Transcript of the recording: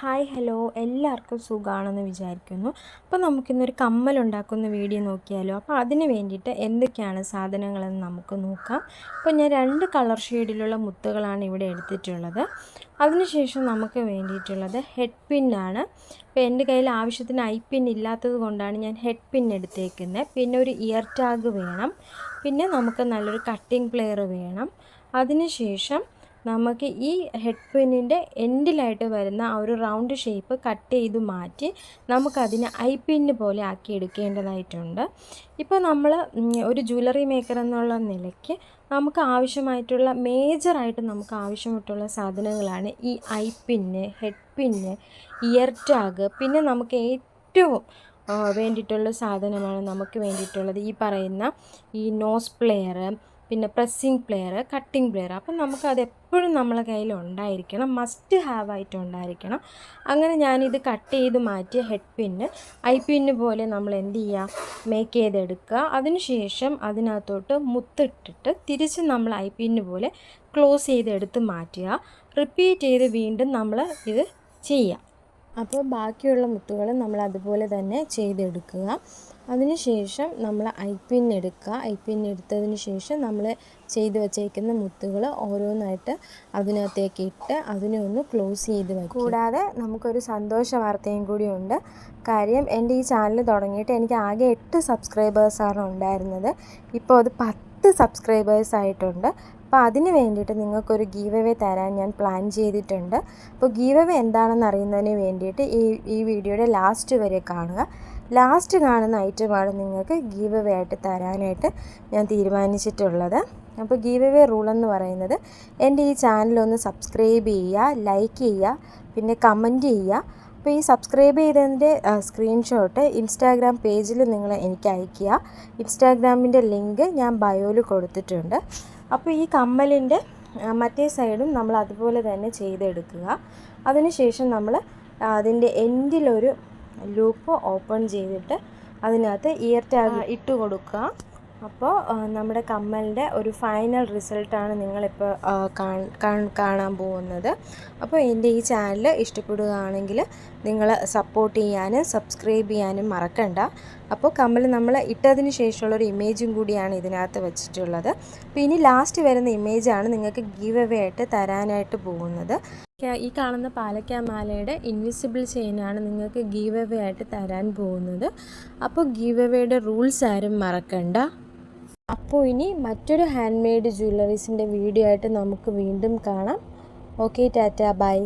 Hi hello എല്ലാവർക്കും സുഖമാണെന്ന് വിചാരിക്കുന്നു. അപ്പോൾ നമുക്കിന്നൊരു കമ്മലുണ്ടാക്കുന്ന വീഡിയോ നോക്കിയാലോ. അപ്പോൾ അതിന് വേണ്ടിയിട്ട് എന്തൊക്കെയാണ് സാധനങ്ങളെന്ന് നമുക്ക് നോക്കാം. അപ്പോൾ ഞാൻ 2 കളർ ഷെയ്ഡിലുള്ള മുത്തുകളാണ് ഇവിടെ എടുത്തിട്ടുള്ളത്. അതിനുശേഷം നമുക്ക് വേണ്ടിയിട്ടുള്ളത് ഹെഡ് പിന്നാണ്. അപ്പോൾ എൻ്റെ കയ്യിൽ ആവശ്യത്തിന് ഐ പിൻ ഇല്ലാത്തത് കൊണ്ടാണ് ഞാൻ ഹെഡ് പിൻ എടുത്തേക്കുന്നത്. പിന്നെ ഒരു ഇയർ ടാഗ് വേണം. പിന്നെ നമുക്ക് നല്ലൊരു കട്ടിംഗ് പ്ലെയർ വേണം. അതിനുശേഷം നമുക്ക് ഈ ഹെഡ് പിന്നിൻ്റെ എൻഡിലായിട്ട് വരുന്ന ആ ഒരു റൗണ്ട് ഷേപ്പ് കട്ട് ചെയ്ത് മാറ്റി നമുക്കതിനെ ഐ പിന്ന് പോലെ ആക്കി എടുക്കേണ്ടതായിട്ടുണ്ട്. ഇപ്പോൾ നമ്മൾ ഒരു ജ്വല്ലറി മേക്കർ എന്നുള്ള നിലയ്ക്ക് നമുക്ക് ആവശ്യമായിട്ടുള്ള മേജറായിട്ട് നമുക്ക് ആവശ്യമായിട്ടുള്ള സാധനങ്ങളാണ് ഈ I pin, head pin, year tag. പിന്നെ നമുക്ക് ഏറ്റവും വേണ്ടിയിട്ടുള്ള സാധനമാണ് നമുക്ക് വേണ്ടിയിട്ടുള്ളത് ഈ പറയുന്ന ഈ നോസ് പ്ലെയർ, പിന്നെ പ്രസ്സിങ് പ്ലെയർ, കട്ടിംഗ് പ്ലെയർ. അപ്പം നമുക്കത് എപ്പോഴും നമ്മളെ കയ്യിൽ ഉണ്ടായിരിക്കണം, മസ്റ്റ് ഹാവ് ആയിട്ട് ഉണ്ടായിരിക്കണം. അങ്ങനെ ഞാനിത് കട്ട് ചെയ്ത് മാറ്റിയ ഹെഡ് പിന്ന് ഐ പിന്ന് പോലെ നമ്മൾ എന്ത് ചെയ്യുക, മേക്ക് ചെയ്തെടുക്കുക. അതിനുശേഷം അതിനകത്തോട്ട് മുത്തിട്ടിട്ട് തിരിച്ച് നമ്മൾ ഐ പിന്ന് പോലെ ക്ലോസ് ചെയ്തെടുത്ത് മാറ്റുക. റിപ്പീറ്റ് ചെയ്ത് വീണ്ടും നമ്മൾ ഇത് ചെയ്യുക. അപ്പോൾ ബാക്കിയുള്ള മുത്തുകൾ നമ്മൾ അതുപോലെ തന്നെ ചെയ്തെടുക്കുക. അതിനുശേഷം നമ്മൾ ഐ പിൻ എടുക്കുക. ഐ പിൻ എടുത്തതിന് ശേഷം നമ്മൾ ചെയ്ത് വച്ചേക്കുന്ന മുത്തുകൾ ഓരോന്നായിട്ട് അതിനകത്തേക്ക് ഇട്ട് അതിനെ ഒന്ന് ക്ലോസ് ചെയ്ത് വയ്ക്കുക. കൂടാതെ നമുക്കൊരു സന്തോഷ വാർത്തയും കൂടിയുണ്ട്. കാര്യം എൻ്റെ ഈ ചാനൽ തുടങ്ങിയിട്ട് എനിക്ക് ആകെ 8 സബ്സ്ക്രൈബേഴ്സാണ് ഉണ്ടായിരുന്നത്. ഇപ്പോൾ അത് 10 സബ്സ്ക്രൈബേഴ്സ് ആയിട്ടുണ്ട്. അപ്പോൾ അതിന് വേണ്ടിയിട്ട് നിങ്ങൾക്കൊരു ഗീവ് അവേ തരാൻ ഞാൻ പ്ലാൻ ചെയ്തിട്ടുണ്ട്. അപ്പോൾ ഗീവ് അവേ എന്താണെന്ന് അറിയുന്നതിന് വേണ്ടിയിട്ട് ഈ വീഡിയോയുടെ ലാസ്റ്റ് വരെ കാണുക. ലാസ്റ്റ് കാണുന്ന ഐറ്റമാണ് നിങ്ങൾക്ക് ഗീവ് അവേ ആയിട്ട് തരാനായിട്ട് ഞാൻ തീരുമാനിച്ചിട്ടുള്ളത്. അപ്പോൾ ഗീവ് അവേ റൂൾ എന്ന് പറയുന്നത് എൻ്റെ ഈ ചാനലൊന്ന് സബ്സ്ക്രൈബ് ചെയ്യുക, ലൈക്ക് ചെയ്യുക, പിന്നെ കമൻറ്റ് ചെയ്യുക. അപ്പോൾ ഈ സബ്സ്ക്രൈബ് ചെയ്തതിൻ്റെ സ്ക്രീൻഷോട്ട് ഇൻസ്റ്റാഗ്രാം പേജിൽ നിങ്ങൾ എനിക്ക് അയയ്ക്കുക. ഇൻസ്റ്റാഗ്രാമിൻ്റെ ലിങ്ക് ഞാൻ ബയോയിൽ കൊടുത്തിട്ടുണ്ട്. അപ്പോൾ ഈ കമ്മലിൻ്റെ മറ്റേ സൈഡും നമ്മൾ അതുപോലെ തന്നെ ചെയ്തെടുക്കുക. അതിനുശേഷം നമ്മൾ അതിൻ്റെ എൻഡിലൊരു ലൂപ്പ് ഓപ്പൺ ചെയ്തിട്ട് അതിനകത്ത് ഇയർ ടാഗ് ഇട്ട് കൊടുക്കുക. അപ്പോൾ നമ്മുടെ കമ്മലിൻ്റെ ഒരു ഫൈനൽ റിസൾട്ടാണ് നിങ്ങളിപ്പോൾ കാണാൻ പോകുന്നത്. അപ്പോൾ എൻ്റെ ഈ ചാനൽ ഇഷ്ടപ്പെടുകയാണെങ്കിൽ നിങ്ങൾ സപ്പോർട്ട് ചെയ്യാനും സബ്സ്ക്രൈബ് ചെയ്യാനും മറക്കണ്ട. അപ്പോൾ കമ്മൽ നമ്മൾ ഇട്ടതിന് ശേഷമുള്ളൊരു ഇമേജും കൂടിയാണ് ഇതിനകത്ത് വെച്ചിട്ടുള്ളത്. അപ്പോൾ ഇനി ലാസ്റ്റ് വരുന്ന ഇമേജാണ് നിങ്ങൾക്ക് ഗീവ് അവേ ആയിട്ട് തരാനായിട്ട് പോകുന്നത്. ഈ കാണുന്ന പാലക്ക മാലയുടെ ഇൻവിസിബിൾ ചെയിനാണ് നിങ്ങൾക്ക് ഗീവ് അവേ ആയിട്ട് തരാൻ പോകുന്നത്. അപ്പോൾ ഗീവ് അവേയുടെ റൂൾസ് ആരും മറക്കണ്ട. അപ്പോൾ ഇനി മറ്റൊരു ഹാൻഡ് മെയ്ഡ് ജ്വല്ലറീസിൻ്റെ വീഡിയോ ആയിട്ട് നമുക്ക് വീണ്ടും കാണാം. Okay, tata, by.